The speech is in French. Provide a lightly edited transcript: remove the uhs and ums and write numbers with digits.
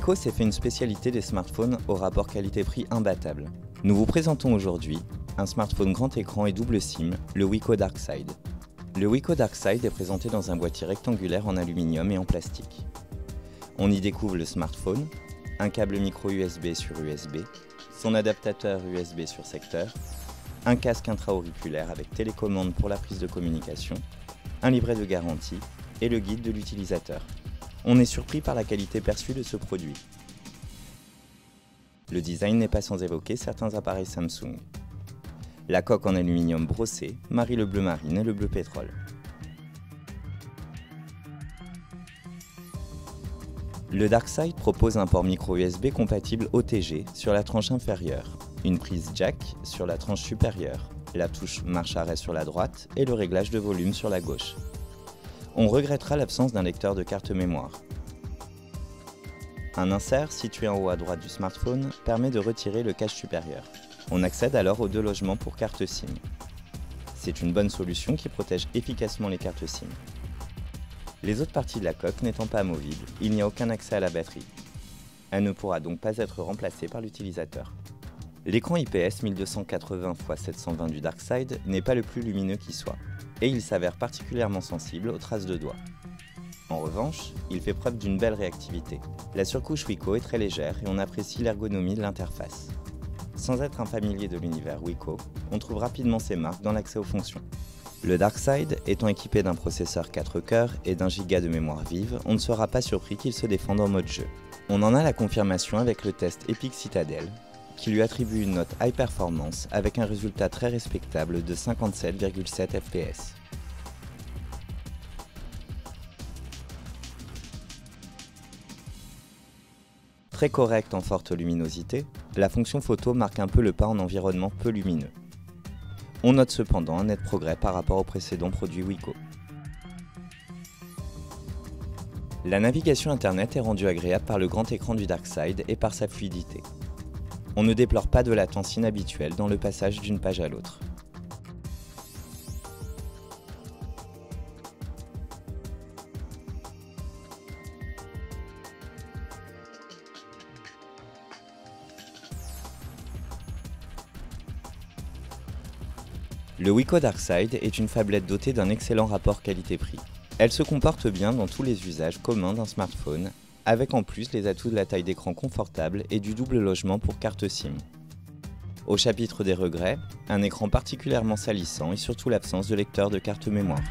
Wiko s'est fait une spécialité des smartphones au rapport qualité-prix imbattable. Nous vous présentons aujourd'hui un smartphone grand écran et double SIM, le Wiko Darkside. Le Wiko Darkside est présenté dans un boîtier rectangulaire en aluminium et en plastique. On y découvre le smartphone, un câble micro USB sur USB, son adaptateur USB sur secteur, un casque intra-auriculaire avec télécommande pour la prise de communication, un livret de garantie et le guide de l'utilisateur. On est surpris par la qualité perçue de ce produit. Le design n'est pas sans évoquer certains appareils Samsung. La coque en aluminium brossé marie le bleu marine et le bleu pétrole. Le Darkside propose un port micro USB compatible OTG sur la tranche inférieure, une prise jack sur la tranche supérieure, la touche marche-arrêt sur la droite et le réglage de volume sur la gauche. On regrettera l'absence d'un lecteur de carte mémoire. Un insert situé en haut à droite du smartphone permet de retirer le cache supérieur. On accède alors aux deux logements pour carte SIM. C'est une bonne solution qui protège efficacement les cartes SIM. Les autres parties de la coque n'étant pas amovibles, il n'y a aucun accès à la batterie. Elle ne pourra donc pas être remplacée par l'utilisateur. L'écran IPS 1280x720 du Darkside n'est pas le plus lumineux qui soit, et il s'avère particulièrement sensible aux traces de doigts. En revanche, il fait preuve d'une belle réactivité. La surcouche Wiko est très légère et on apprécie l'ergonomie de l'interface. Sans être un familier de l'univers Wiko, on trouve rapidement ses marques dans l'accès aux fonctions. Le Darkside étant équipé d'un processeur 4 cœurs et d'1 Go de mémoire vive, on ne sera pas surpris qu'il se défende en mode jeu. On en a la confirmation avec le test Epic Citadel, qui lui attribue une note High Performance avec un résultat très respectable de 57,7 fps. Très correct en forte luminosité, la fonction photo marque un peu le pas en environnement peu lumineux. On note cependant un net progrès par rapport aux précédents produits Wiko. La navigation internet est rendue agréable par le grand écran du Darkside et par sa fluidité. On ne déplore pas de latence inhabituelle dans le passage d'une page à l'autre. Le Wiko Darkside est une phablette dotée d'un excellent rapport qualité-prix. Elle se comporte bien dans tous les usages communs d'un smartphone, avec en plus les atouts de la taille d'écran confortable et du double logement pour carte SIM. Au chapitre des regrets, un écran particulièrement salissant et surtout l'absence de lecteur de carte mémoire.